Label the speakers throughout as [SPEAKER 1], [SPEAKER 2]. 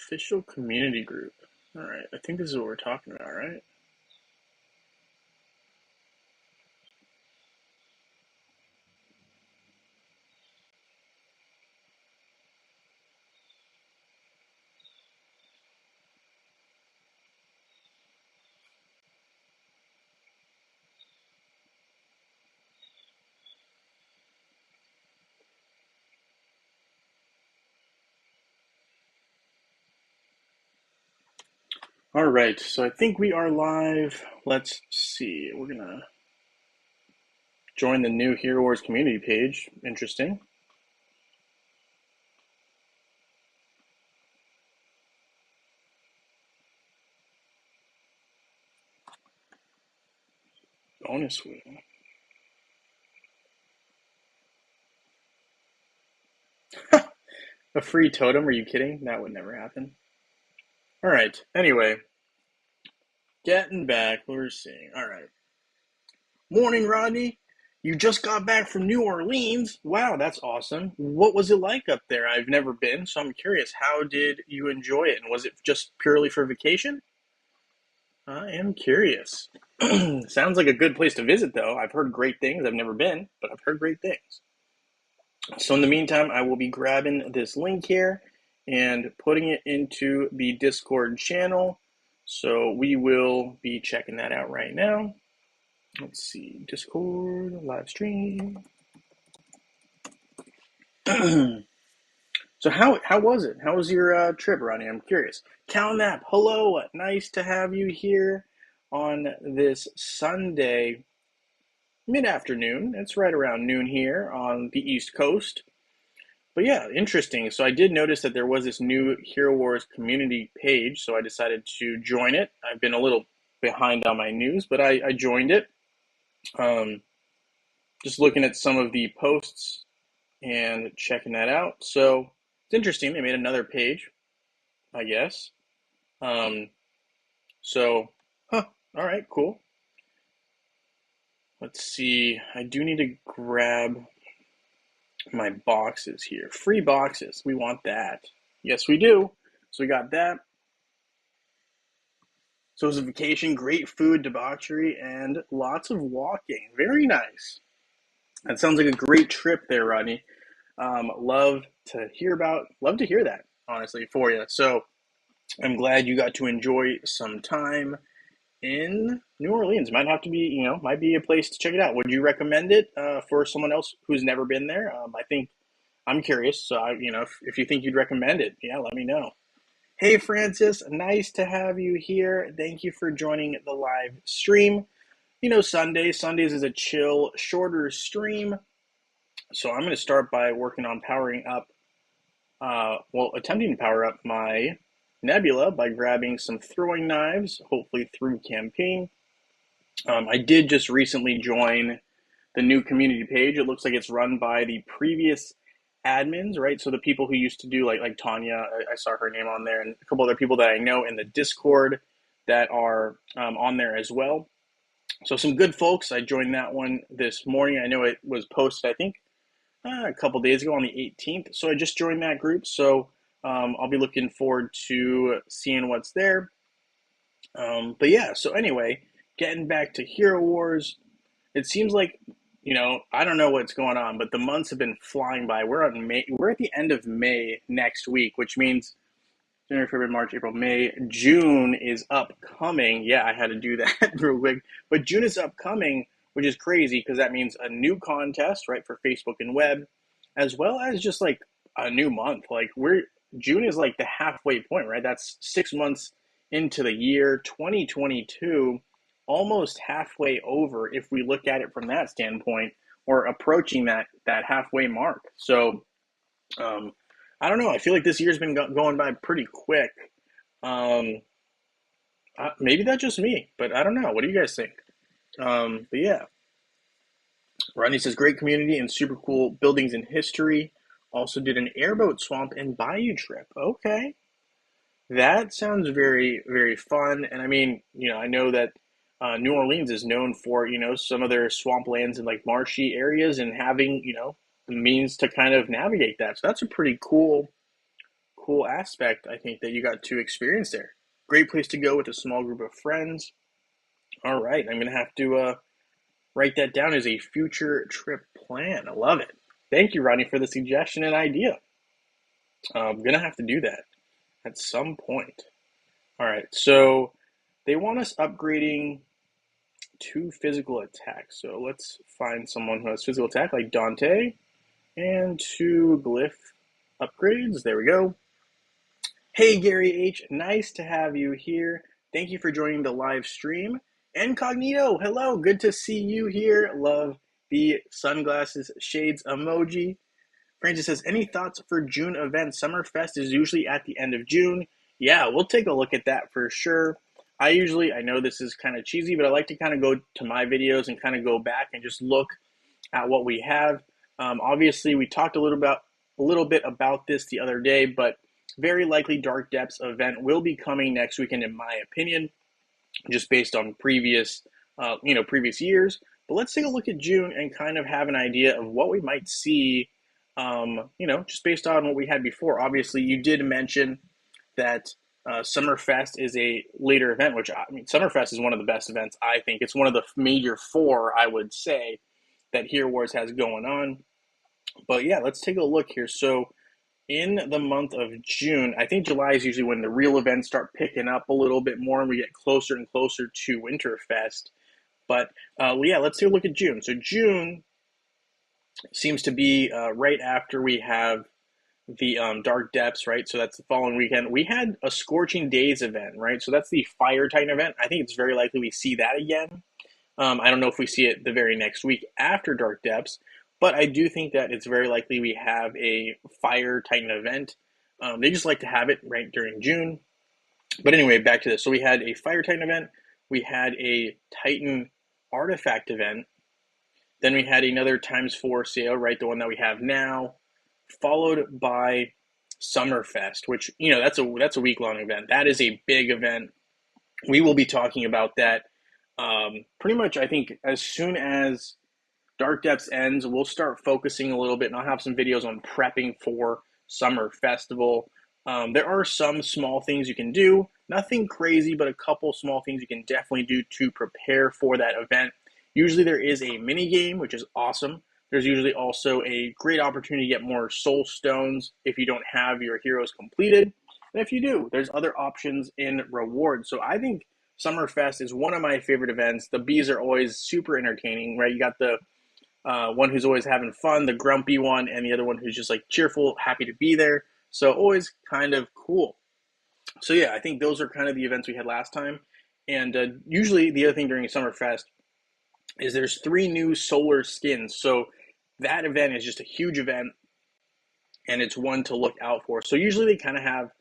[SPEAKER 1] Official community group. All right, I think this is what we're talking about, right? All right, so I think we are live. Let's see. We're gonna join the new Hero Wars community page. Interesting. Bonus wheel. A free totem? Are you kidding? That would never happen. All right. Anyway, getting back. We're seeing. All right. Morning, Rodney. You just got back from New Orleans. Wow, that's awesome. What was it like up there? I've never been, so I'm curious. How did you enjoy it? And was it just purely for vacation? I am curious. Sounds like a good place to visit, though. I've heard great things. I've never been, but I've heard great things. So, in the meantime, I will be grabbing this link here and putting it into the Discord channel. So, we will be checking that out right now. Let's see, Discord, live stream. So how was it? How was your trip, Ronnie? I'm curious. CalNap, hello, nice to have you here on this Sunday mid-afternoon. It's right around noon here on the East Coast. But yeah, interesting. So I did notice that there was this new Hero Wars community page, so I decided to join it. I've been a little behind on my news, but I joined it. Um, just looking at some of the posts and checking that out. So it's interesting. They made another page, I guess. Um, so, huh, all right, cool. Let's see. I do need to grab my boxes here. Free boxes. We want that. Yes, we do. So we got that. So it was a vacation, great food, debauchery, and lots of walking. Very nice. That sounds like a great trip there, Rodney. Love to hear that, honestly, for you. So I'm glad you got to enjoy some time in New Orleans. Might have to be, might be a place to check it out. Would you recommend it for someone else who's never been there? I think I'm curious. So, if you think you'd recommend it, yeah, let me know. Hey, Francis, nice to have you here. Thank you for joining the live stream. Sundays is a chill, shorter stream. So I'm going to start by working on powering up, attempting to power up my Nebula by grabbing some throwing knives, hopefully through campaign. I did just recently join the new community page. It looks like it's run by the previous admins, right? So the people who used to do like Tanya, I saw her name on there, and a couple other people that I know in the Discord that are on there as well. So some good folks. I joined that one this morning. I know it was posted, I think, a couple days ago on the 18th. So I just joined that group. So I'll be looking forward to seeing what's there. But yeah, so anyway, getting back to Hero Wars, it seems like, I don't know what's going on, but the months have been flying by. We're on May. We're at the end of May next week, which means January, February, March, April, May, June is upcoming. Yeah, I had to do that real quick. But June is upcoming, which is crazy because that means a new contest, right, for Facebook and web, as well as just like a new month. Like June is like the halfway point, right? That's 6 months into the year 2022, almost halfway over if we look at it from that standpoint, or approaching that halfway mark. So I don't know. I feel like this year's been going by pretty quick. Um, Maybe that's just me, but I don't know. What do you guys think? But yeah, Rodney says great community and super cool buildings and history. Also did an airboat swamp and bayou trip. Okay, that sounds very very fun. And I mean, I know that New Orleans is known for some of their swamplands and like marshy areas and having the means to kind of navigate that. So that's a pretty cool aspect, I think, that you got to experience there. Great place to go with a small group of friends. All right, I'm going to have to write that down as a future trip plan. I love it. Thank you, Rodney, for the suggestion and idea. I'm going to have to do that at some point. All right, so they want us upgrading to physical attack. So let's find someone who has physical attack like Dante and two glyph upgrades. There we go. Hey, Gary H. Nice to have you here. Thank you for joining the live stream. Incognito, hello. Good to see you here. Love the sunglasses shades emoji. Francis says, any thoughts for June events? Summerfest is usually at the end of June. Yeah, we'll take a look at that for sure. I know this is kind of cheesy, but I like to kind of go to my videos and kind of go back and just look at what we have. Obviously, we talked a little bit about this the other day, but very likely Dark Depths event will be coming next weekend, in my opinion, just based on previous years. But let's take a look at June and kind of have an idea of what we might see, just based on what we had before. Obviously, you did mention that Summerfest is a later event, which Summerfest is one of the best events, I think. It's one of the major four, I would say, that Hero Wars has going on. But yeah, let's take a look here. So in the month of June, I think July is usually when the real events start picking up a little bit more and we get closer and closer to Winterfest. But yeah, let's take a look at June. So June seems to be right after we have the Dark Depths, right? So that's the following weekend. We had a Scorching Days event, right? So that's the Fire Titan event. I think it's very likely we see that again. I don't know if we see it the very next week after Dark Depths, but I do think that it's very likely we have a Fire Titan event. They just like to have it right during June. But anyway, back to this. So we had a Fire Titan event. We had a Titan Artifact event. Then we had another ×4 sale, right? The one that we have now, followed by Summerfest, which, that's a week-long event. That is a big event. We will be talking about that pretty much, I think, as soon as Dark Depths ends, we'll start focusing a little bit, and I'll have some videos on prepping for Summer Festival. There are some small things you can do, nothing crazy, but a couple small things you can definitely do to prepare for that event. Usually there is a mini game, which is awesome. There's usually also a great opportunity to get more soul stones if you don't have your heroes completed. And if you do, there's other options in rewards. So I think Summerfest is one of my favorite events. The bees are always super entertaining, right? You got the one who's always having fun, the grumpy one, and the other one who's just like cheerful, happy to be there. So always kind of cool. So yeah, I think those are kind of the events we had last time. And usually the other thing during Summerfest is there's 3 new solar skins. So that event is just a huge event, and it's one to look out for. So usually they kind of have,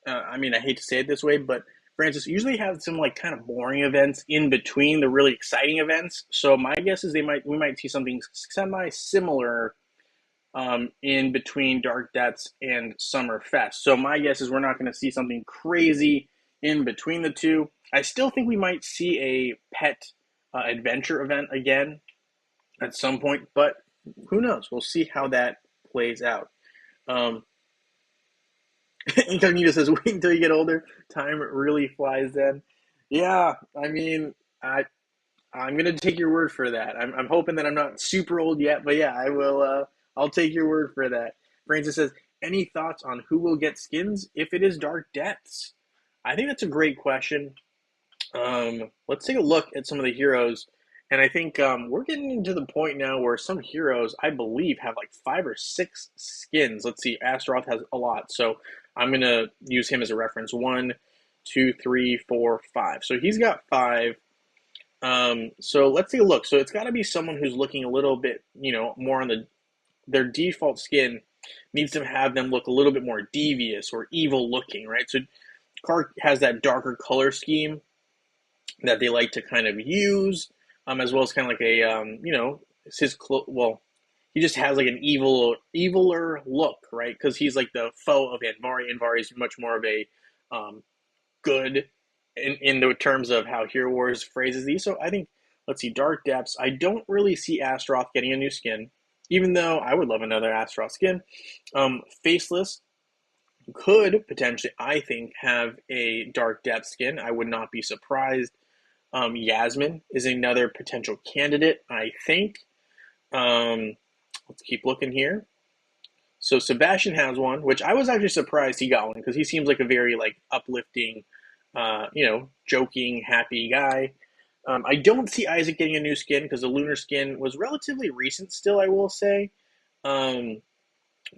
[SPEAKER 1] I hate to say it this way, but Francis usually have some like kind of boring events in between the really exciting events. So my guess is we might see something semi-similar in between Dark Depths and Summerfest. So my guess is we're not going to see something crazy in between the two. I still think we might see a pet adventure event again at some point, but who knows? We'll see how that plays out. Incognito says, wait until you get older. Time really flies then. Yeah, I'm going to take your word for that. I'm hoping that I'm not super old yet, but yeah, I will. I'll take your word for that. Francis says, any thoughts on who will get skins if it is Dark Depths? I think that's a great question. Let's take a look at some of the heroes. And I think we're getting into the point now where some heroes, I believe, have like 5 or 6 skins. Let's see, Astaroth has a lot. So I'm going to use him as a reference. 1, 2, 3, 4, 5. So he's got 5. So let's take a look. So it's got to be someone who's looking a little bit, more on their default skin needs to have them look a little bit more devious or evil looking, right? So Kark has that darker color scheme that they like to kind of use, as well as kind of like a, he just has like an eviler look, right? Because he's like the foe of Andvari. Andvari is much more of a good in the terms of how Hero Wars phrases these. So I think, let's see, Dark Depths. I don't really see Astaroth getting a new skin, even though I would love another Astaroth skin. Faceless, could potentially, I think, have a dark depth skin. I would not be surprised. Yasmin is another potential candidate, I think. Um, let's keep looking here. So Sebastian has one, which I was actually surprised he got one because he seems like a very like uplifting, joking, happy guy. I don't see Isaac getting a new skin because the lunar skin was relatively recent still, I will say. Um,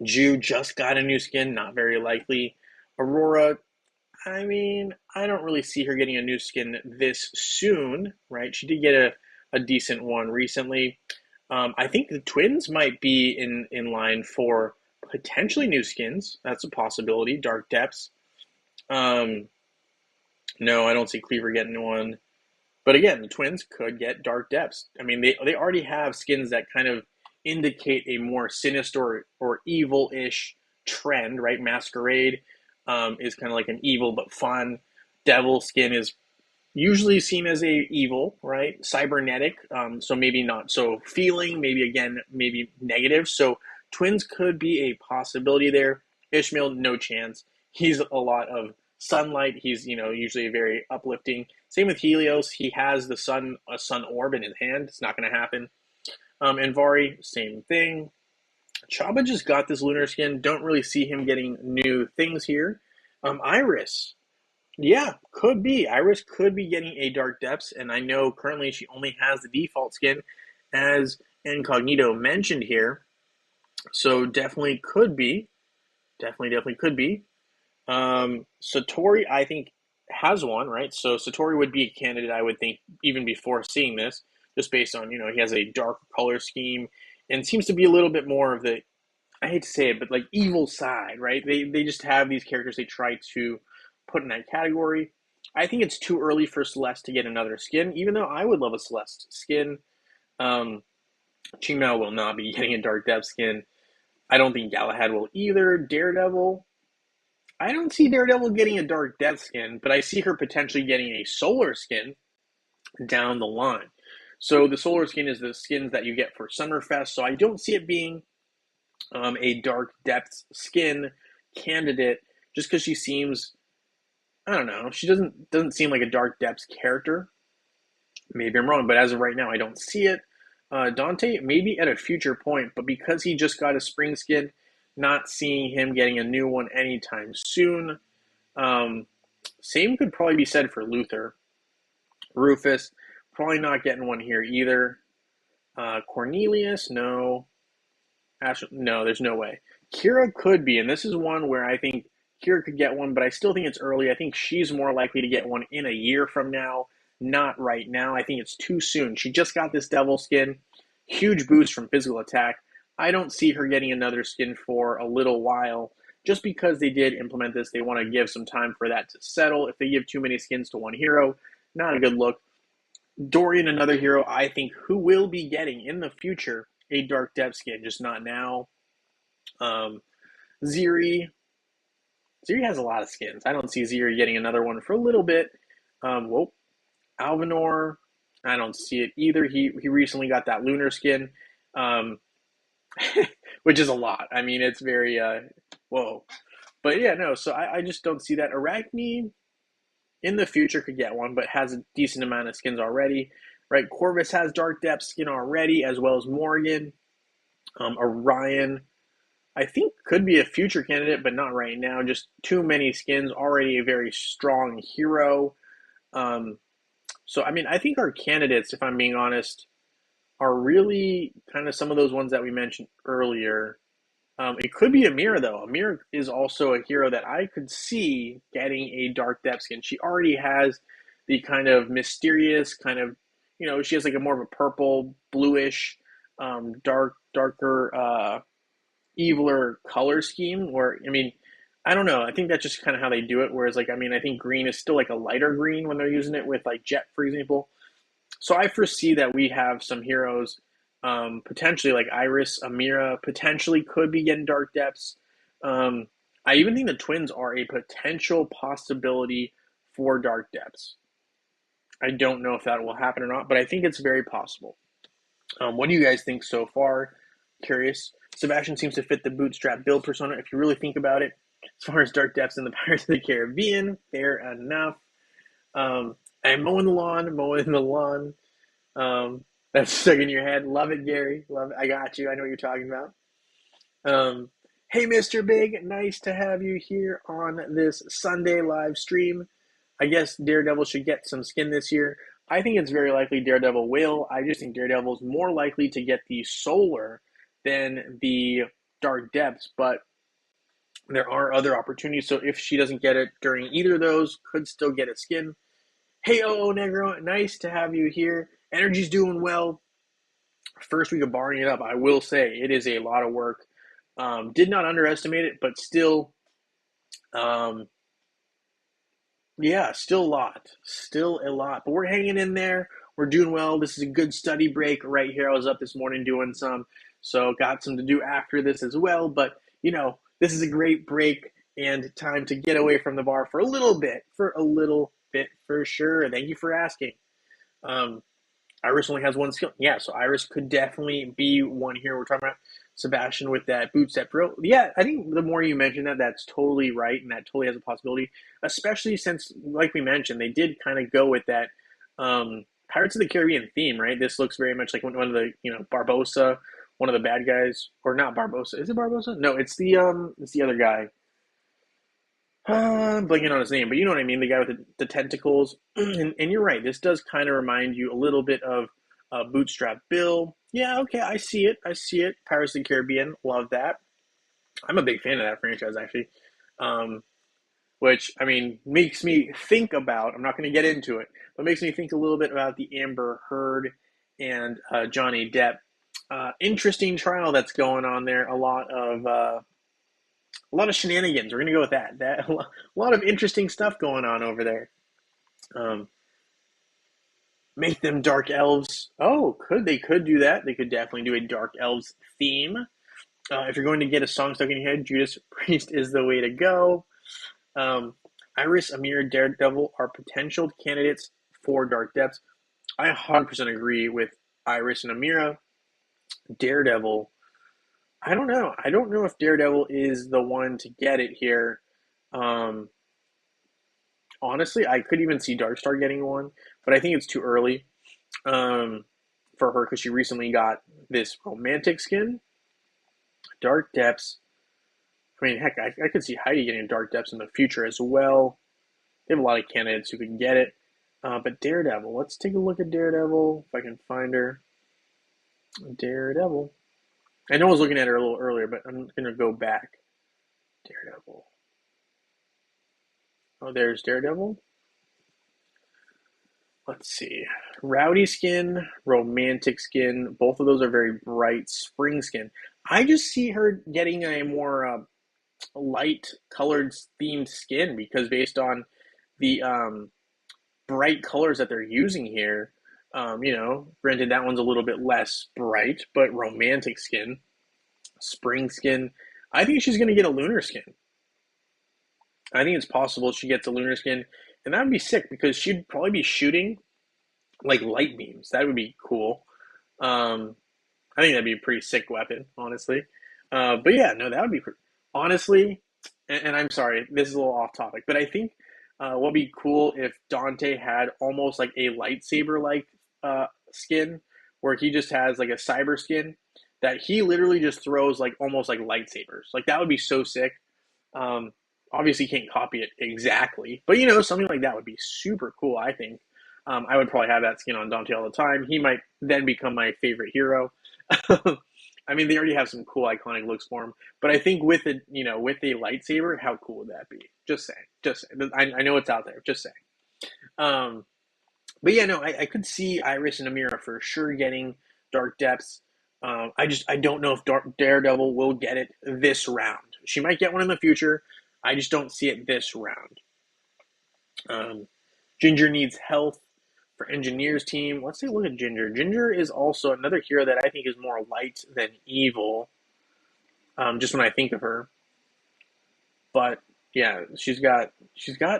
[SPEAKER 1] Ju just got a new skin, not very likely. Aurora, I mean, I don't really see her getting a new skin this soon, right? She did get a decent one recently. I think the twins might be in line for potentially new skins. That's a possibility. Dark Depths. Um, no, I don't see Cleaver getting one. But again, the twins could get Dark Depths. I mean, they already have skins that kind of indicate a more sinister or evil-ish trend, right? Masquerade is kind of like an evil but fun. Devil skin is usually seen as a evil, right? Cybernetic, so maybe not so feeling, maybe again, maybe negative. So twins could be a possibility there. Ishmael, no chance. He's a lot of sunlight. He's usually very uplifting. Same with Helios. He has a sun orb in his hand. It's not going to happen. And Vari, same thing. Chaba just got this lunar skin. Don't really see him getting new things here. Iris, yeah, could be. Iris could be getting a Dark Depths, and I know currently she only has the default skin, as Incognito mentioned here. So definitely could be. Definitely could be. Satori, I think, has one, right? So Satori would be a candidate, I would think, even before seeing this, just based on, he has a dark color scheme and seems to be a little bit more of the, I hate to say it, but like evil side, right? They just have these characters they try to put in that category. I think it's too early for Celeste to get another skin, even though I would love a Celeste skin. Um, Chimao will not be getting a Dark Depth skin. I don't think Galahad will either. Daredevil, I don't see Daredevil getting a Dark Depth skin, but I see her potentially getting a Solar skin down the line. So the Solar skin is the skins that you get for Summerfest, so I don't see it being a Dark Depths skin candidate just because she seems, I don't know, she doesn't seem like a Dark Depths character. Maybe I'm wrong, but as of right now, I don't see it. Dante, maybe at a future point, but because he just got a spring skin, not seeing him getting a new one anytime soon. Um, Same could probably be said for Luther. Rufus, probably not getting one here either. Cornelius, no. Ash, no, there's no way. Kira could be, and this is one where I think Kira could get one, but I still think it's early. I think she's more likely to get one in a year from now, not right now. I think it's too soon. She just got this devil skin, huge boost from physical attack. I don't see her getting another skin for a little while. Just because they did implement this, they want to give some time for that to settle. If they give too many skins to one hero, not a good look. Dorian, another hero, I think, who will be getting in the future a Dark Depth skin, just not now. Um, Ziri. Ziri has a lot of skins. I don't see Ziri getting another one for a little bit. Whoa. Alvinor, I don't see it either. He recently got that lunar skin, um, which is a lot. I mean, it's very, whoa. But yeah, no, so I just don't see that. Arachne in the future could get one, but has a decent amount of skins already. Right, Corvus has Dark Depth skin already, as well as Morgan. Orion, I think, could be a future candidate, but not right now. Just too many skins. Already a very strong hero. Um, so, I mean, I think our candidates, if I'm being honest, are really kind of some of those ones that we mentioned earlier. It could be Amira, though. Amira is also a hero that I could see getting a Dark Depth skin. She already has the kind of mysterious, kind of, she has like a more of a purple, bluish, darker, eviler color scheme. Where, I mean, I don't know. I think that's just kind of how they do it. Whereas, like, I mean, I think green is still like a lighter green when they're using it with like Jet, for example. So I foresee that we have some heroes, potentially like Iris, Amira, potentially could be getting Dark Depths. Um, I even think the twins are a potential possibility for Dark Depths. I don't know if that will happen or not, but I think it's very possible. What do you guys think so far? Curious. Sebastian seems to fit the bootstrap build persona if you really think about it. As far as Dark Depths in the Pirates of the Caribbean, fair enough. I'm mowing the lawn, mowing the lawn. That's stuck in your head. Love it, Gary. Love it. I got you. I know what you're talking about. Hey, Mr. Big, nice to have you here on this Sunday live stream. I guess Daredevil should get some skin this year. I think it's very likely Daredevil will. I just think Daredevil is more likely to get the Solar than the Dark Depths, but there are other opportunities. So if she doesn't get it during either of those, could still get a skin. Hey, Negro, nice to have you here. Energy's doing well. First week of barring it up, I will say it is a lot of work. Did not underestimate it, but still, um, yeah, still a lot. Still a lot. But we're hanging in there. We're doing well. This is a good study break right here. I was up this morning doing some, so got some to do after this as well. But, this is a great break and time to get away from the bar for a little bit, for sure. Thank you for asking. Iris only has one skill. Yeah, so Iris could definitely be one here. We're talking about Sebastian with that boot step drill. Yeah, I think the more you mention that, that's totally right, and that totally has a possibility, especially since, like we mentioned, they did kind of go with that Pirates of the Caribbean theme, right? This looks very much like one of the, Barbosa, one of the bad guys, or not Barbosa. Is it Barbosa? No, it's the other guy. I'm blanking on his name, but you know what I mean, the guy with the tentacles. And you're right, this does kind of remind you a little bit of Bootstrap Bill. Yeah, okay, I see it. Pirates of the Caribbean, love that. I'm a big fan of that franchise, actually. Which, I mean, makes me think about, I'm not going to get into it, but makes me think a little bit about the Amber Heard and Johnny Depp. Interesting trial that's going on there. A lot of shenanigans. We're gonna go with that. A lot of interesting stuff going on over there. Um, make them dark elves. Oh, they could do that. They could definitely do a dark elves theme. If you're going to get a song stuck in your head, Judas Priest is the way to go. Um, Iris, Amir, Daredevil are potential candidates for Dark Depths. I 100% agree with Iris and Amira. Daredevil, I don't know. I don't know if Daredevil is the one to get it here. Um, Honestly, I could even see Darkstar getting one, but I think it's too early for her because she recently got this romantic skin. Dark Depths. I mean, heck, I could see Heidi getting Dark Depths in the future as well. They have a lot of candidates who can get it. But Daredevil, let's take a look at Daredevil if I can find her. Daredevil. I know I was looking at her a little earlier, but I'm going to go back. Daredevil. Oh, there's Daredevil. Let's see. Rowdy skin, romantic skin. Both of those are very bright spring skin. I just see her getting a more light colored themed skin because based on the bright colors that they're using here, granted that one's a little bit less bright, but romantic skin, spring skin. I think she's going to get a lunar skin. I think it's possible she gets a lunar skin, and that would be sick because she'd probably be shooting like light beams. That would be cool. I think that'd be a pretty sick weapon, honestly. But yeah, no, that would be honestly. And I'm sorry, this is a little off topic, but I think what'd be cool if Dante had almost like a lightsaber like skin, where he just has like a cyber skin that he literally just throws like almost like lightsabers. Like that would be so sick. Um, Obviously, can't copy it exactly, but something like that would be super cool. I think I would probably have that skin on Dante all the time. He might then become my favorite hero. I mean, they already have some cool iconic looks for him, but I think with with a lightsaber, how cool would that be? Just saying, I know it's out there. Just saying. Um, but yeah, no, I could see Iris and Amira for sure getting Dark Depths. I don't know if Daredevil will get it this round. She might get one in the future. I just don't see it this round. Ginger needs health for Engineer's team. Let's take a look at Ginger. Ginger is also another hero that I think is more light than evil. Just when I think of her. But yeah, she's got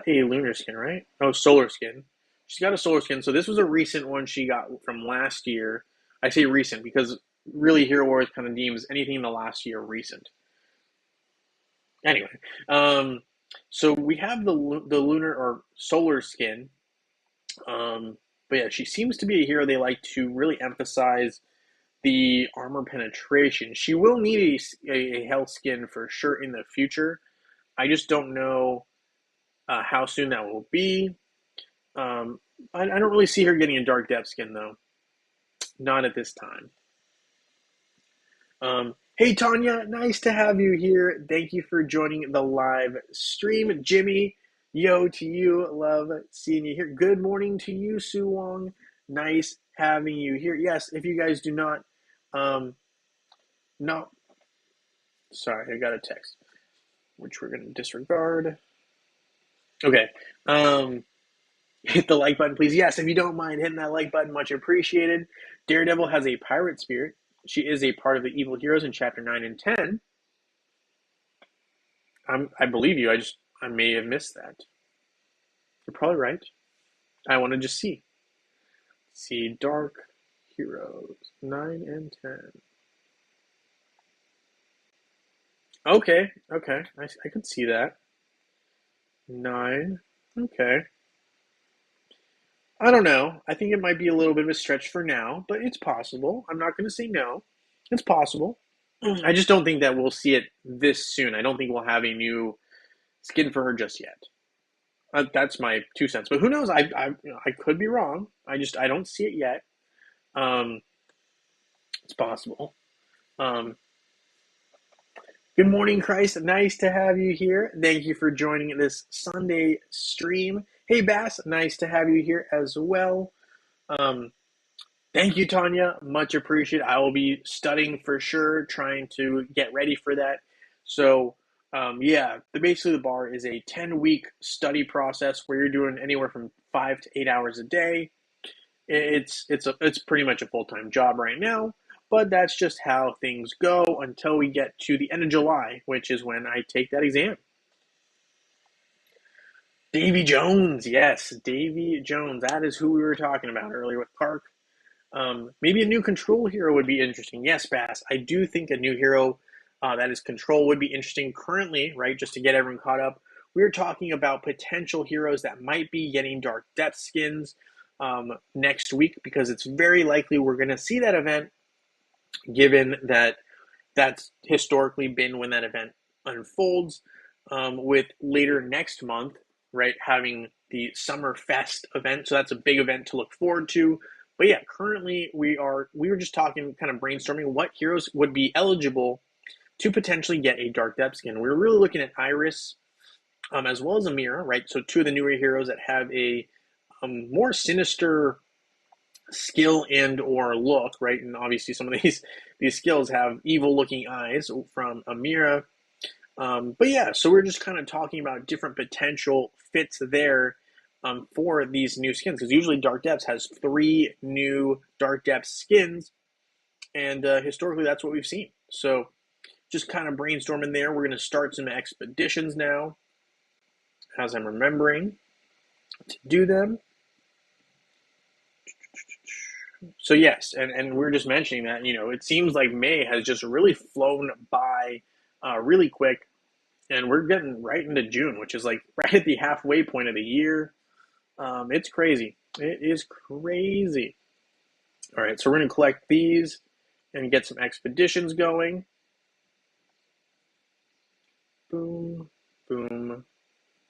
[SPEAKER 1] a lunar skin, right? Oh, solar skin. She's got a solar skin. So this was a recent one she got from last year. I say recent because really Hero Wars kind of deems anything in the last year recent. Anyway, so we have the lunar or solar skin. But yeah, she seems to be a hero they like to really emphasize the armor penetration. She will need a health skin for sure in the future. I just don't know how soon that will be. Um, I don't really see her getting a dark depth skin though, not at this time. Hey Tanya, nice to have you here. Thank you for joining the live stream. Jimmy, yo to you. Love seeing you here. Good morning to you, Sue Wong. Nice having you here. Yes, if you guys do not, no, sorry, I got a text, which we're going to disregard. Okay. Hit the like button, please. Yes, if you don't mind hitting that like button, much appreciated. Daredevil has a pirate spirit. She is a part of the evil heroes in chapter 9 and 10. I believe you. I may have missed that. You're probably right. I want to just see. See Dark Heroes 9 and 10. Okay. I could see that. 9. Okay. I don't know. I think it might be a little bit of a stretch for now, but it's possible. I'm not going to say no. It's possible. I just don't think that we'll see it this soon. I don't think we'll have a new skin for her just yet. That's my 2 cents. But who knows? I could be wrong. I don't see it yet. Um, it's possible. Um, Good morning, Christ. Nice to have you here. Thank you for joining this Sunday stream. Hey, Bass. Nice to have you here as well. Um, Thank you, Tanya. Much appreciated. I will be studying for sure, trying to get ready for that. So, yeah, basically the bar is a 10-week study process where you're doing anywhere from 5 to 8 hours a day. It's pretty much a full-time job right now, but that's just how things go until we get to the end of July, which is when I take that exam. Davy Jones, yes, Davy Jones. That is who we were talking about earlier with Park. Maybe a new control hero would be interesting. Yes, Bass, I do think a new hero that is control would be interesting currently, right? Just to get everyone caught up. We're talking about potential heroes that might be getting Dark Depth skins next week because it's very likely we're going to see that event given that that's historically been when that event unfolds with later next month, right, having the Summer Fest event. So that's a big event to look forward to. But yeah, currently we were just talking, kind of brainstorming what heroes would be eligible to potentially get a Dark Depth skin. We were really looking at Iris as well as Amira, right? So two of the newer heroes that have a more sinister skill and or look, right? And obviously some of these skills have evil looking eyes from Amira. But yeah, so we're just kind of talking about different potential fits there for these new skins because usually Dark Depths has 3 new Dark Depths skins, and historically that's what we've seen. So just kind of brainstorming there. We're going to start some expeditions now as I'm remembering to do them. So yes, and we're just mentioning that, it seems like May has just really flown by really quick, and we're getting right into June, which is like right at the halfway point of the year. It's crazy. It is crazy. All right, so we're going to collect these and get some expeditions going. Boom, boom,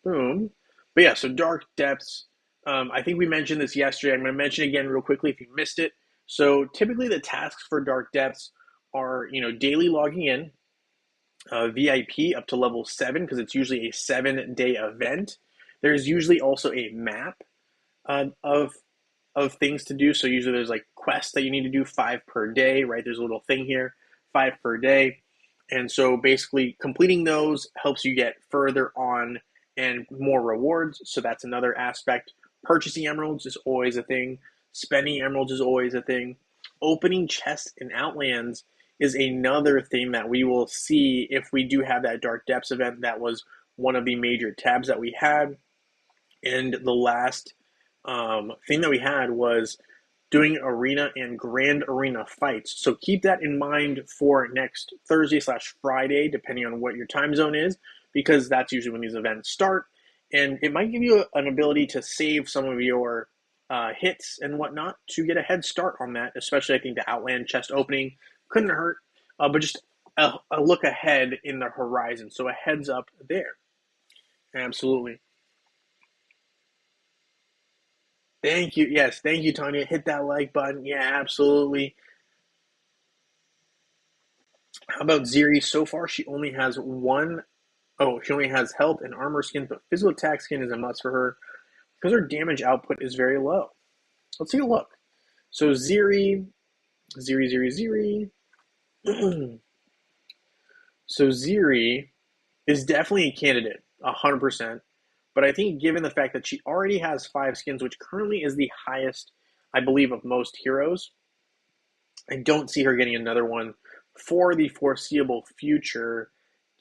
[SPEAKER 1] boom. But yeah, so Dark Depths. I think we mentioned this yesterday. I'm going to mention it again real quickly if you missed it. So typically the tasks for Dark Depths are, daily logging in, VIP up to level 7 because it's usually a 7-day event. There's usually also a map of things to do. So usually there's like quests that you need to do 5 per day, right? There's a little thing here, 5 per day. And so basically completing those helps you get further on and more rewards. So that's another aspect. Purchasing emeralds is always a thing. Spending emeralds is always a thing. Opening chests in Outlands is another thing that we will see if we do have that Dark Depths event. That was one of the major tabs that we had. And the last thing that we had was doing arena and grand arena fights. So keep that in mind for next Thursday/Friday, depending on what your time zone is, because that's usually when these events start. And it might give you an ability to save some of your hits and whatnot to get a head start on that, especially I think the Outland chest opening couldn't hurt, but just a look ahead in the horizon. So a heads up there. Absolutely. Thank you. Yes, thank you, Tanya. Hit that like button. Yeah, absolutely. How about Ziri? So far, she only has one. Oh, she only has health and armor skins, but physical attack skin is a must for her because her damage output is very low. Let's take a look. So Ziri. So Ziri is definitely a candidate, 100%. But I think given the fact that she already has 5 skins, which currently is the highest, I believe, of most heroes, I don't see her getting another one for the foreseeable future,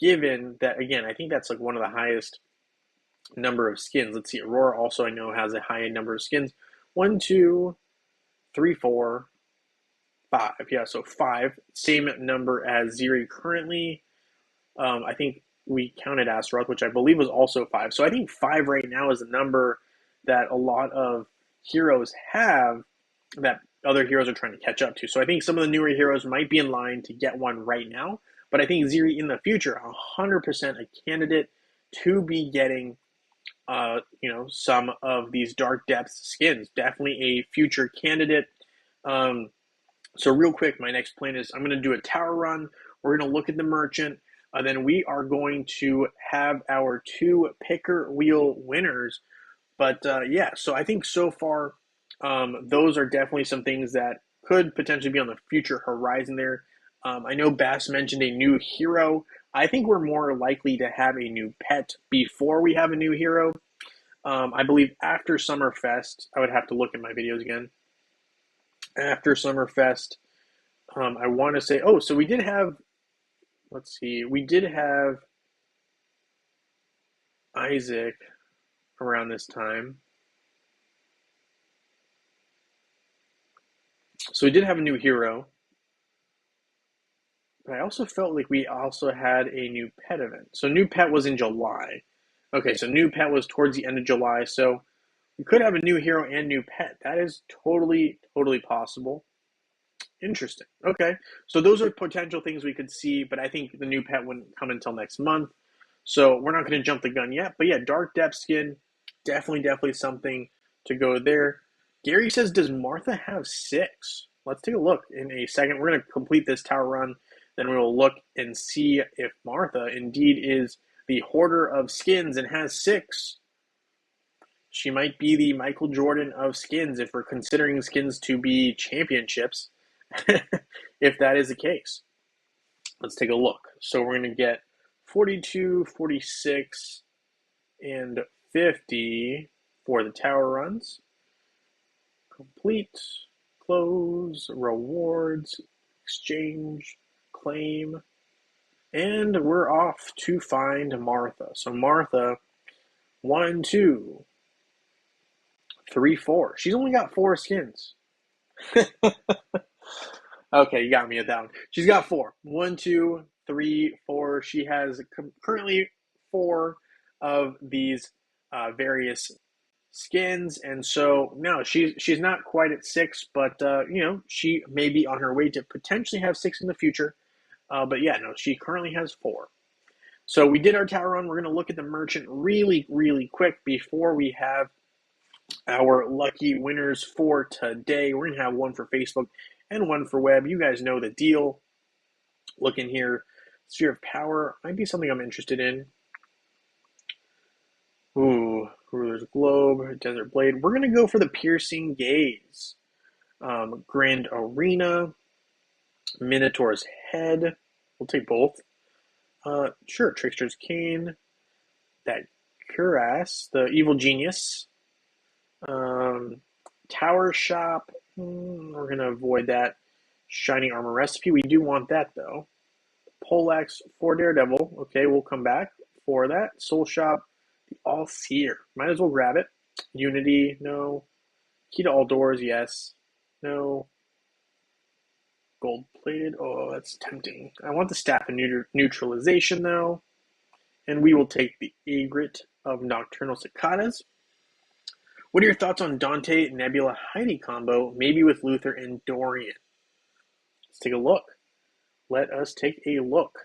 [SPEAKER 1] given that, again, I think that's like one of the highest number of skins. Let's see, Aurora also, I know, has a high number of skins. 1, 2, 3, 4, 5. Yeah, so 5. Same number as Ziri currently. I think we counted Astaroth, which I believe was also 5. So I think 5 right now is a number that a lot of heroes have that other heroes are trying to catch up to. So I think some of the newer heroes might be in line to get one right now. But I think Ziri in the future, 100% a candidate to be getting, some of these Dark Depths skins. Definitely a future candidate. So real quick, my next plan is I'm going to do a tower run. We're going to look at the merchant. Then we are going to have our 2 picker wheel winners. But yeah, so I think so far those are definitely some things that could potentially be on the future horizon there. I know Bass mentioned a new hero. I think we're more likely to have a new pet before we have a new hero. I believe after Summerfest, I would have to look at my videos again. After Summerfest, I want to say, so we did have, let's see, we did have Isaac around this time. So we did have a new hero. But I also felt like we also had a new pet event. So new pet was in July. Okay, so new pet was towards the end of July. So we could have a new hero and new pet. That is totally, totally possible. Interesting. Okay. So those are potential things we could see, but I think the new pet wouldn't come until next month. So we're not going to jump the gun yet. But yeah, Dark Depth skin, definitely something to go there. Gary says, does Martha have 6? Let's take a look in a second. We're going to complete this tower run. Then we will look and see if Martha indeed is the hoarder of skins and has 6. She might be the Michael Jordan of skins if we're considering skins to be championships, if that is the case. Let's take a look. So we're going to get 42, 46, and 50 for the tower runs. Complete, close, rewards, exchange, claim, and we're off to find Martha. So Martha, 1, 2, 3, 4. She's only got 4 skins. Okay, you got me at that one. She's got 4. 1, 2, 3, 4. She has currently 4 of these various skins, and so no, she's not quite at 6, but she may be on her way to potentially have 6 in the future. But yeah, no, she currently has 4. So we did our tower run. We're going to look at the merchant really, really quick before we have our lucky winners for today. We're going to have one for Facebook and one for web. You guys know the deal. Look in here. Sphere of Power might be something I'm interested in. Ooh, Ruler's Globe, Desert Blade. We're going to go for the Piercing Gaze. Grand Arena, Minotaur's Head. We'll take both. Sure, Trickster's Cane, that Cuirass, the Evil Genius, Tower Shop, we're going to avoid that. Shiny Armor Recipe, we do want that though. Poleaxe for Daredevil, okay, we'll come back for that. Soul Shop, the All Seer, might as well grab it. Unity, no. Key to All Doors, yes. No. Gold plated, oh, that's tempting. I want the Staff of Neutralization though. And we will take the Egret of Nocturnal Cicadas. What are your thoughts on Dante, Nebula, Heidi combo, maybe with Luther and Dorian? Let's take a look. Let us take a look.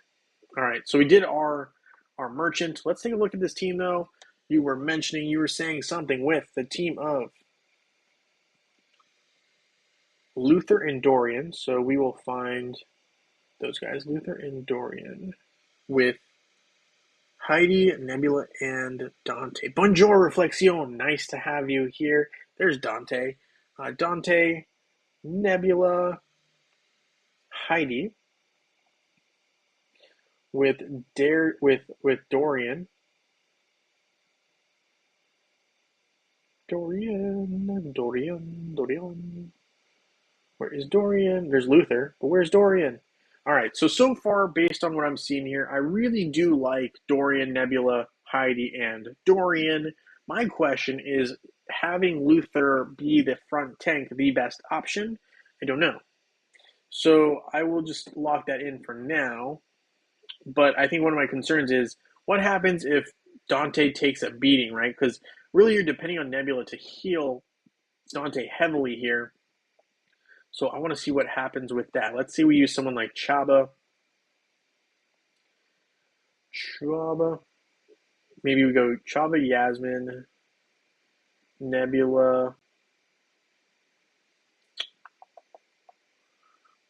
[SPEAKER 1] All right, so we did our merchant. Let's take a look at this team, though. You were saying something with the team of Luther and Dorian. So we will find those guys, Luther and Dorian, with Heidi, Nebula, and Dante. Bonjour, Reflexion. Nice to have you here. There's Dante. Dante, Nebula, Heidi, with Dorian. Dorian. Where is Dorian? There's Luther, but where's Dorian? All right, so far, based on what I'm seeing here, I really do like Dorian, Nebula, Heidi, and Dorian. My question is, having Luther be the front tank the best option? I don't know. So I will just lock that in for now. But I think one of my concerns is, what happens if Dante takes a beating, right? Because really you're depending on Nebula to heal Dante heavily here. So I want to see what happens with that. Let's see we use someone like Chaba. Maybe we go Chaba, Yasmin, Nebula,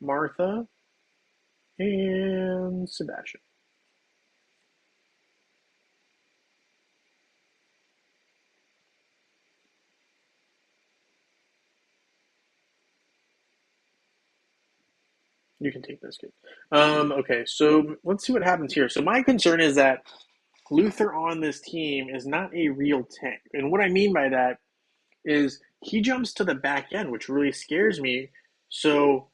[SPEAKER 1] Martha, and Sebastian. You can take this, kid. Okay, so let's see what happens here. So my concern is that Luther on this team is not a real tank. And what I mean by that is he jumps to the back end, which really scares me. So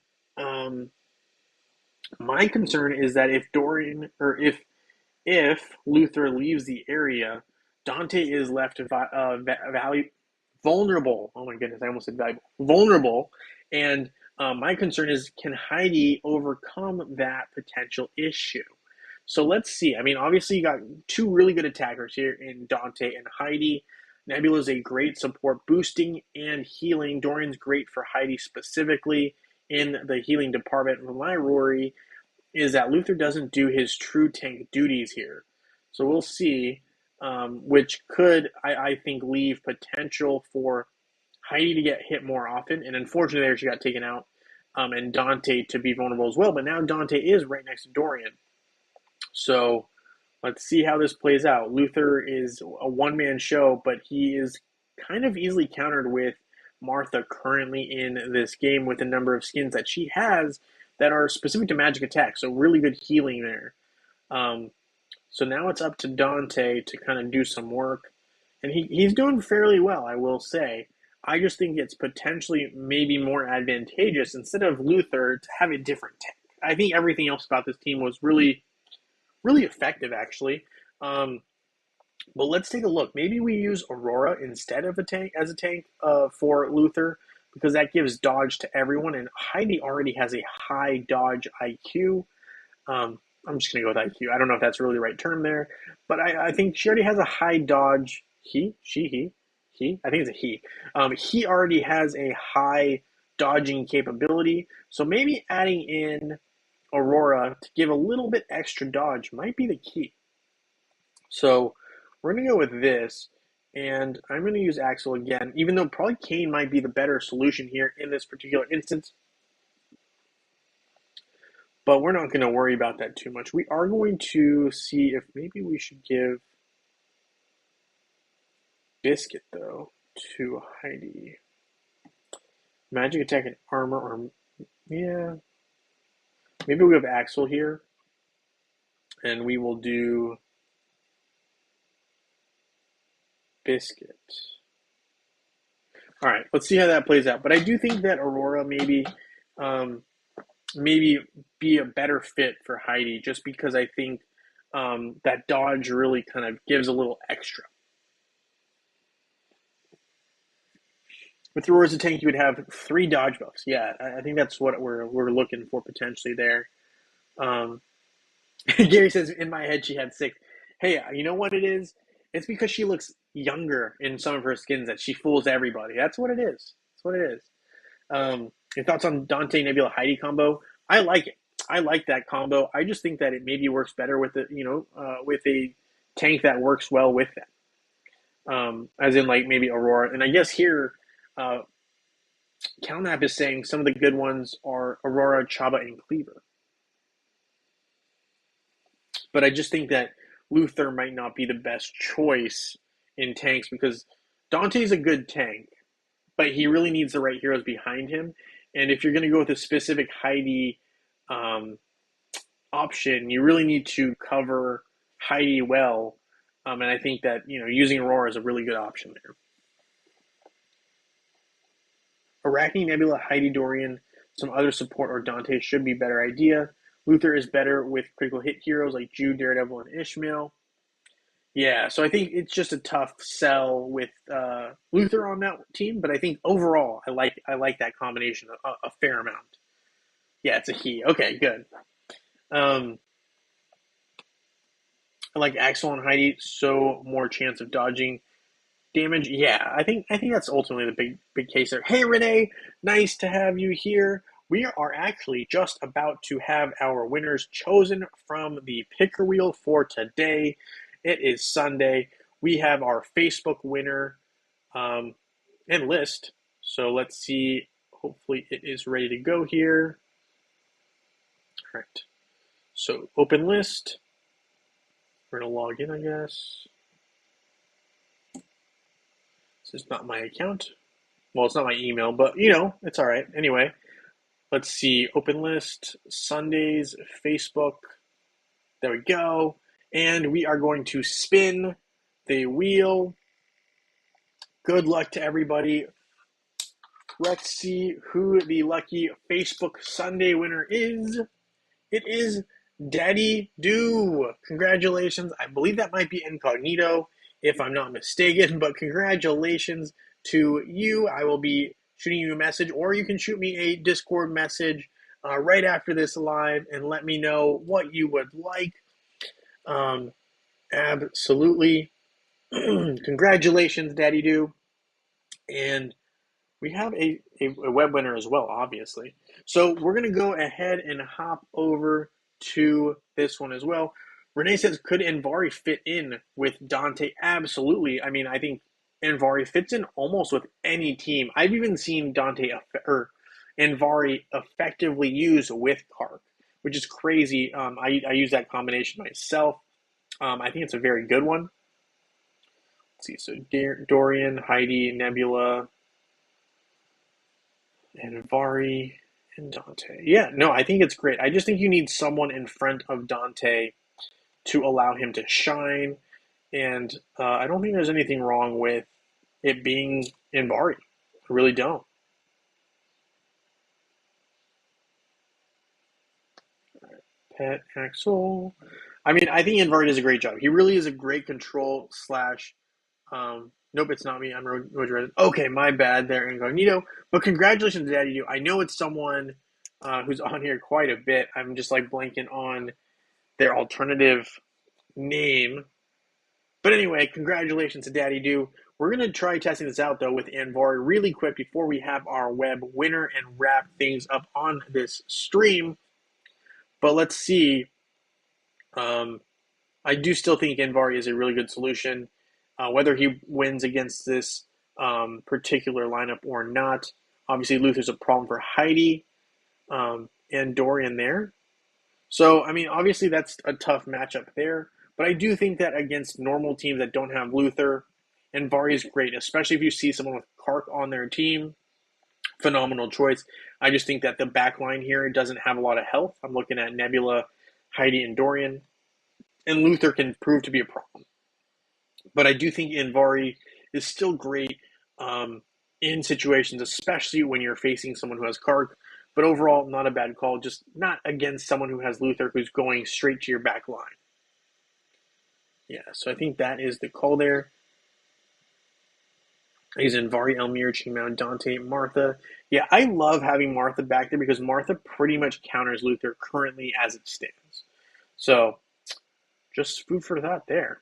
[SPEAKER 1] my concern is that if Dorian or if Luther leaves the area, Dante is left vulnerable. Oh my goodness, I almost said valuable. Vulnerable, and my concern is, can Heidi overcome that potential issue? So let's see. I mean, obviously you got two really good attackers here in Dante and Heidi. Nebula is a great support, boosting and healing. Dorian's great for Heidi specifically in the healing department. My worry is that Luther doesn't do his true tank duties here. So we'll see, which could, I think, leave potential for Heidi to get hit more often. And unfortunately, there she got taken out, and Dante to be vulnerable as well. But now Dante is right next to Dorian. So let's see how this plays out. Luther is a one-man show, but he is kind of easily countered with Martha currently in this game with the number of skins that she has that are specific to magic attack. So really good healing there. So now it's up to Dante to kind of do some work. And he's doing fairly well, I will say. I just think it's potentially maybe more advantageous instead of Luther to have a different tank. I think everything else about this team was really, really effective, actually. But let's take a look. Maybe we use Aurora instead of a tank for Luther, because that gives dodge to everyone. And Heidi already has a high dodge IQ. I'm just going to go with IQ. I don't know if that's really the right term there, but I think she already has a high dodge. He. I think it's a he. He already has a high dodging capability. So maybe adding in Aurora to give a little bit extra dodge might be the key. So we're going to go with this, and I'm going to use Axel again, even though probably Kane might be the better solution here in this particular instance. But we're not going to worry about that too much. We are going to see if maybe we should give Biscuit, though, to Heidi. Magic attack and armor, or yeah. Maybe we have Axel here, and we will do Biscuit. All right, let's see how that plays out. But I do think that Aurora maybe be a better fit for Heidi, just because I think that dodge really kind of gives a little extra. With Aurora's tank, you would have 3 dodge buffs. Yeah, I think that's what we're looking for potentially there. Gary says, in my head, she had 6. Hey, you know what it is? It's because she looks younger in some of her skins that she fools everybody. That's what it is. That's what it is. Your thoughts on Dante Nebula Heidi combo? I like it. I like that combo. I just think that it maybe works better with with a tank that works well with that. As in like maybe Aurora. And I guess here, uh, CalNap is saying some of the good ones are Aurora, Chaba, and Cleaver. But I just think that Luther might not be the best choice in tanks because Dante's a good tank, but he really needs the right heroes behind him. And if you're going to go with a specific Heidi um, option, you really need to cover Heidi well. And I think that using Aurora is a really good option there. Arachne, Nebula, Heidi, Dorian, some other support or Dante should be a better idea. Luther is better with critical hit heroes like Jude, Daredevil, and Ishmael. Yeah, so I think it's just a tough sell with Luther on that team, but I think overall I like that combination a fair amount. Yeah, it's a he. Okay, good. Um, I like Axel and Heidi, so more chance of dodging damage. Yeah, I think that's ultimately the big case there. Hey Renee, nice to have you here. We are actually just about to have our winners chosen from the picker wheel for today. It is Sunday. We have our Facebook winner um, and list. So let's see. Hopefully it is ready to go here. All right. So open list. We're gonna log in, I guess. This is not my account. Well, it's not my email, but it's all right. Anyway, let's see. Open list, Sundays, Facebook. There we go. And we are going to spin the wheel. Good luck to everybody. Let's see who the lucky Facebook Sunday winner is. It is Daddy Do. Congratulations. I believe that might be incognito, if I'm not mistaken, but congratulations to you. I will be shooting you a message, or you can shoot me a Discord message right after this live and let me know what you would like. Absolutely. Congratulations, Daddy Do. And we have a web winner as well, obviously. So we're going to go ahead and hop over to this one as well. Renee says, could Envari fit in with Dante? Absolutely. I mean, I think Envari fits in almost with any team. I've even seen Dante or Envari effectively used with Kark, which is crazy. I use that combination myself. I think it's a very good one. Let's see. So Dorian, Heidi, Nebula, and Vari and Dante. Yeah, no, I think it's great. I just think you need someone in front of Dante to allow him to shine. And I don't think there's anything wrong with it being in Vari. I really don't. Pet Axel. I mean, I think Invari does a great job. He really is a great control slash. Nope, it's not me. I'm Roger. Okay, my bad there, incognito. But congratulations, Daddy Do. I know it's someone who's on here quite a bit. I'm just like blanking on their alternative name. But anyway, congratulations to Daddy Do. We're going to try testing this out, though, with Anvari really quick before we have our web winner and wrap things up on this stream. But let's see. I do still think Anvari is a really good solution. Whether he wins against this particular lineup or not. Obviously, Luther's a problem for Heidi and Dorian there. So, I mean, obviously that's a tough matchup there. But I do think that against normal teams that don't have Luther, Envari is great, especially if you see someone with Kark on their team. Phenomenal choice. I just think that the back line here doesn't have a lot of health. I'm looking at Nebula, Heidi, and Dorian. And Luther can prove to be a problem. But I do think Envari is still great in situations, especially when you're facing someone who has Kark. But overall, not a bad call. Just not against someone who has Luther who's going straight to your back line. Yeah, so I think that is the call there. He's in Vari, Elmir, Chingmao, Dante, Martha. Yeah, I love having Martha back there because Martha pretty much counters Luther currently as it stands. So, just food for thought there.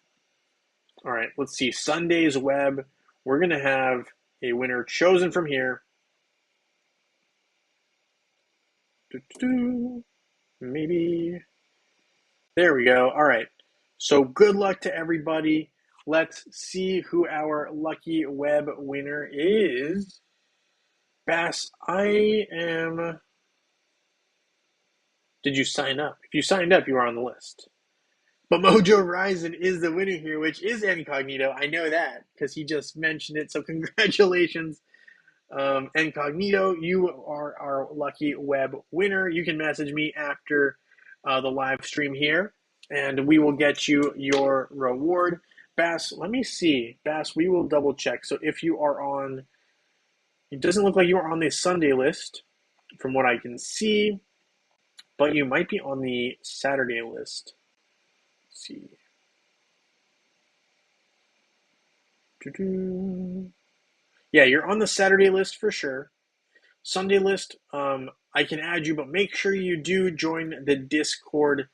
[SPEAKER 1] All right, let's see. Sunday's web. We're going to have a winner chosen from here. Maybe. There we go. All right. So good luck to everybody. Let's see who our lucky web winner is. Bass, I am. Did you sign up? If you signed up, you are on the list. But Mojo Horizon is the winner here, which is Incognito. I know that because he just mentioned it. So congratulations, Incognito. You are our lucky web winner. You can message me after the live stream here, and we will get you your reward. Bass, let me see. Bass, we will double check. So if you are on, it doesn't look like you are on the Sunday list from what I can see, but you might be on the Saturday list. Let's see. Yeah, you're on the Saturday list for sure. Sunday list, I can add you, but make sure you do join the Discord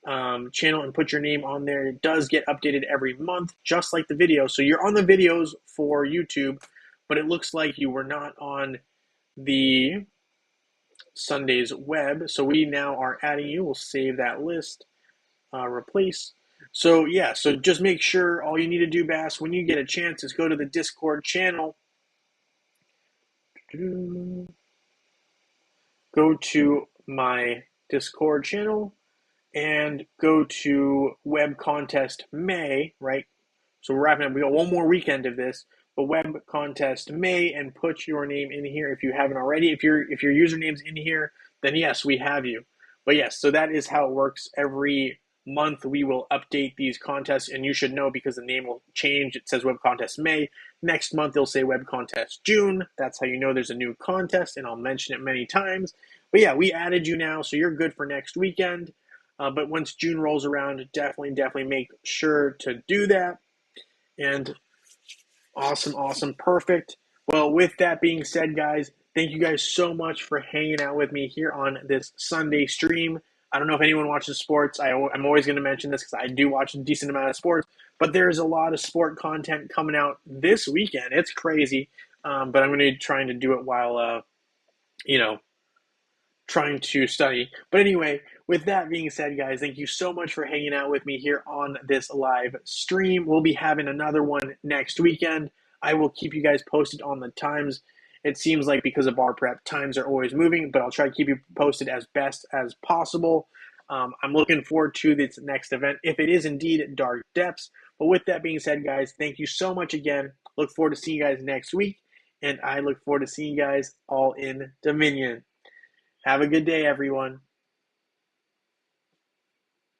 [SPEAKER 1] channel and put your name on there. It does get updated every month, just like the video. So you're on the videos for YouTube, but it looks like you were not on the Sunday's web. So we now are adding you. We'll save that list, replace. So yeah, so just make sure all you need to do, Bass, when you get a chance is go to the Discord channel. Go to my Discord channel and go to Web Contest May, right? So we're wrapping up. We got one more weekend of this, but Web Contest May, and put your name in here if you haven't already. If your username's in here, then yes, we have you. But yes, so that is how it works. Every month we will update these contests, and you should know because the name will change. It says Web Contest May. Next month they'll say Web Contest June. That's how you know there's a new contest, and I'll mention it many times. But yeah, we added you now, so you're good for next weekend. But once June rolls around, definitely make sure to do that. And awesome, perfect. Well, with that being said, guys, thank you guys so much for hanging out with me here on this Sunday stream. I don't know if anyone watches sports. I'm always going to mention this because I do watch a decent amount of sports, but there's a lot of sport content coming out this weekend. It's crazy, but I'm going to be trying to do it while, trying to study. But anyway, with that being said, guys, thank you so much for hanging out with me here on this live stream. We'll be having another one next weekend. I will keep you guys posted on the times. It seems like because of bar prep, times are always moving, but I'll try to keep you posted as best as possible. I'm looking forward to this next event, if it is indeed Dark Depths. But with that being said, guys, thank you so much again. Look forward to seeing you guys next week, and I look forward to seeing you guys all in Dominion. Have a good day, everyone.